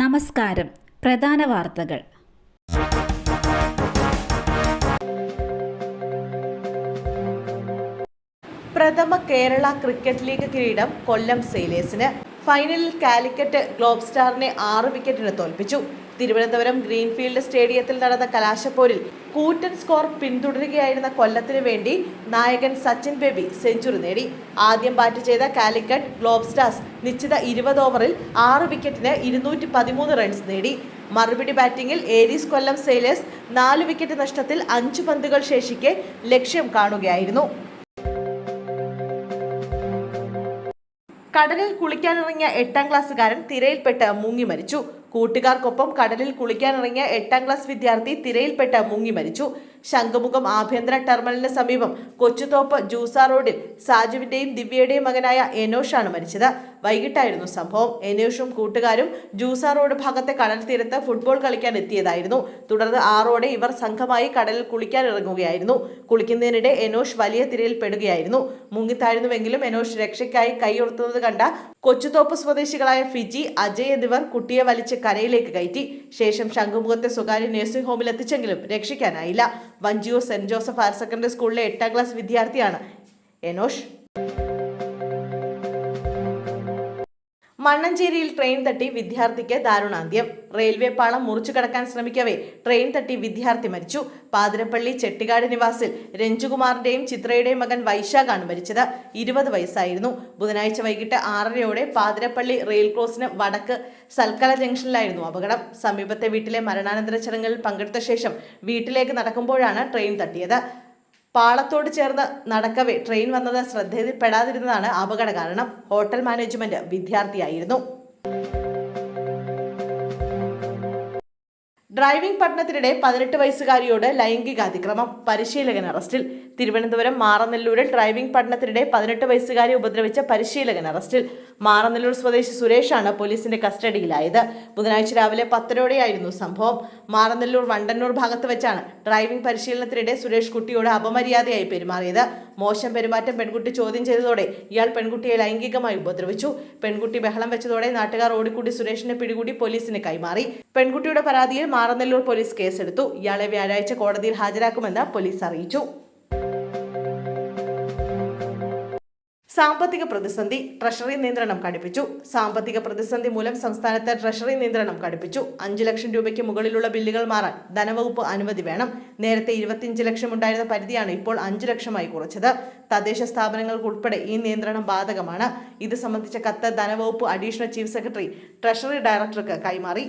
നമസ്കാരം. പ്രധാന വാർത്തകൾ. പ്രഥമ കേരള ക്രിക്കറ്റ് ലീഗ് കിരീടം കൊല്ലം സെയിലേഴ്സിന്. ഫൈനലിൽ കാലിക്കറ്റ് ഗ്ലോബ് സ്റ്റാറിനെ 6 വിക്കറ്റിന് തോൽപ്പിച്ചു. തിരുവനന്തപുരം ഗ്രീൻഫീൽഡ് സ്റ്റേഡിയത്തിൽ നടന്ന കലാശപ്പോരിൽ കൂറ്റൻ സ്കോർ പിന്തുടരുകയായിരുന്ന കൊല്ലത്തിന് വേണ്ടി നായകൻ സച്ചിൻ ബേബി സെഞ്ചുറി നേടി. ആദ്യം ബാറ്റ് ചെയ്ത കാലിക്കറ്റ് ഗ്ലോബ് സ്റ്റാർസ് നിശ്ചിത 20 ഓവറിൽ 6 വിക്കറ്റിന് 213 റൺസ് നേടി. മറുപടി ബാറ്റിംഗിൽ ഏരീസ് കൊല്ലം സെയിലേഴ്സ് 4 വിക്കറ്റ് നഷ്ടത്തിൽ 5 പന്തുകൾ ശേഷിക്കെ ലക്ഷ്യം കാണുകയായിരുന്നു. കടലിൽ കുളിക്കാനിറങ്ങിയ 8ാം ക്ലാസ്സുകാരൻ തിരയിൽപ്പെട്ട് മുങ്ങി മരിച്ചു. കൂട്ടുകാർക്കൊപ്പം കടലിൽ കുളിക്കാനിറങ്ങിയ 8ാം ക്ലാസ് വിദ്യാർത്ഥി തിരയിൽപ്പെട്ട് മുങ്ങി മരിച്ചു. ശംഖുമുഖം ആഭ്യന്തര ടെർമിനലിന് സമീപം കൊച്ചുതോപ്പ് ജൂസ റോഡിൽ സാജുവിന്റെയും ദിവ്യയുടെയും മകനായ എനോഷാണ് മരിച്ചത്. വൈകിട്ടായിരുന്നു സംഭവം. എനോഷും കൂട്ടുകാരും ജൂസ റോഡ് ഭാഗത്തെ കടൽ തീരത്ത് ഫുട്ബോൾ കളിക്കാൻ എത്തിയതായിരുന്നു. തുടർന്ന് 6 ഇവർ സംഘമായി കടലിൽ കുളിക്കാൻ ഇറങ്ങുകയായിരുന്നു. കുളിക്കുന്നതിനിടെ എനോഷ് വലിയ തിരയിൽ പെടുകയായിരുന്നു. മുങ്ങിത്താഴ്ന്നുവെങ്കിലും എനോഷ് രക്ഷയ്ക്കായി കൈയുയർത്തുന്നത് കണ്ട കൊച്ചുതോപ്പ് സ്വദേശികളായ ഫിജി, അജയ് എന്നിവർ കുട്ടിയെ വലിച്ച് കരയിലേക്ക് കയറ്റി. ശേഷം ശംഖുമുഖത്തെ സ്വകാര്യ നഴ്സിംഗ് ഹോമിൽ എത്തിച്ചെങ്കിലും രക്ഷിക്കാനായില്ല. Vanchiyoor saint Joseph higher secondary സ്കൂളിലെ 8ാം ക്ലാസ് വിദ്യാർത്ഥിയാണ് എനോഷ്. മണ്ണഞ്ചേരിയിൽ ട്രെയിൻ തട്ടി വിദ്യാർത്ഥിക്ക് ദാരുണാന്ത്യം. റെയിൽവേ പാളം മുറിച്ചു കടക്കാൻ ശ്രമിക്കവേ ട്രെയിൻ തട്ടി വിദ്യാർത്ഥി മരിച്ചു. പാതിരപ്പള്ളി ചെട്ടിക്കാട് നിവാസിൽ രഞ്ജുകുമാറിന്റെയും ചിത്രയുടെയും മകൻ വൈശാഖാണ് മരിച്ചത്. 20 വയസ്സായിരുന്നു. ബുധനാഴ്ച വൈകിട്ട് 6:30 പാതിരപ്പള്ളി റെയിൽ ക്രോസിന് വടക്ക് സൽക്കല ജംഗ്ഷനിലായിരുന്നു അപകടം. സമീപത്തെ വീട്ടിലെ മരണാനന്തര ചടങ്ങുകളിൽ പങ്കെടുത്ത ശേഷം വീട്ടിലേക്ക് നടക്കുമ്പോഴാണ് ട്രെയിൻ തട്ടിയത്. പാളത്തോട് ചേർന്ന് നടക്കവേ ട്രെയിൻ വന്നത് ശ്രദ്ധയിൽപ്പെടാതിരുന്നതാണ് അപകട കാരണം. ഹോട്ടൽ മാനേജ്മെന്റ് വിദ്യാർത്ഥിയായിരുന്നു. ഡ്രൈവിംഗ് പഠനത്തിനിടെ 18 വയസ്സുകാരിയോട് ലൈംഗികാതിക്രമം. പരിശീലകൻ അറസ്റ്റിൽ. തിരുവനന്തപുരം മാറനല്ലൂരിൽ ഡ്രൈവിംഗ് പഠനത്തിനിടെ 18 വയസ്സുകാരി ഉപദ്രവിച്ച പരിശീലകൻ അറസ്റ്റിൽ. മാറനല്ലൂർ സ്വദേശി സുരേഷാണ് പോലീസിന്റെ കസ്റ്റഡിയിലായത്. ബുധനാഴ്ച രാവിലെ 10:00 സംഭവം. മാറനല്ലൂർ വണ്ടന്നൂർ ഭാഗത്ത് വെച്ചാണ് ഡ്രൈവിംഗ് പരിശീലനത്തിനിടെ സുരേഷ് കുട്ടിയോട് അപമര്യാദയായി പെരുമാറിയത്. മോശം പെരുമാറ്റം പെൺകുട്ടി ചോദ്യം ചെയ്തതോടെ ഇയാൾ പെൺകുട്ടിയെ ലൈംഗികമായി ഉപദ്രവിച്ചു. പെൺകുട്ടി ബഹളം വെച്ചതോടെ നാട്ടുകാർ ഓടിക്കൂടി സുരേഷിനെ പിടികൂടി പോലീസിന് കൈമാറി. പെൺകുട്ടിയുടെ പരാതിയിൽ മാറനല്ലൂർ പോലീസ് കേസെടുത്തു. ഇയാളെ വ്യാഴാഴ്ച കോടതിയിൽ ഹാജരാക്കുമെന്ന് പോലീസ് അറിയിച്ചു. സാമ്പത്തിക പ്രതിസന്ധി, ട്രഷറി നിയന്ത്രണം കടുപ്പിച്ചു. സാമ്പത്തിക പ്രതിസന്ധി മൂലം സംസ്ഥാനത്ത് ട്രഷറി നിയന്ത്രണം കടുപ്പിച്ചു. 5 ലക്ഷം രൂപയ്ക്ക് മുകളിലുള്ള ബില്ലുകൾ മാറാൻ ധനവകുപ്പ് അനുമതി വേണം. നേരത്തെ 25 ലക്ഷം ഉണ്ടായിരുന്ന പരിധിയാണ് ഇപ്പോൾ 5 ലക്ഷമായി കുറച്ചത്. തദ്ദേശ സ്ഥാപനങ്ങൾക്കുൾപ്പെടെ ഈ നിയന്ത്രണം ബാധകമാണ്. ഇത് സംബന്ധിച്ച കത്ത് ധനവകുപ്പ് അഡീഷണൽ ചീഫ് സെക്രട്ടറി ട്രഷറി ഡയറക്ടർക്ക് കൈമാറി.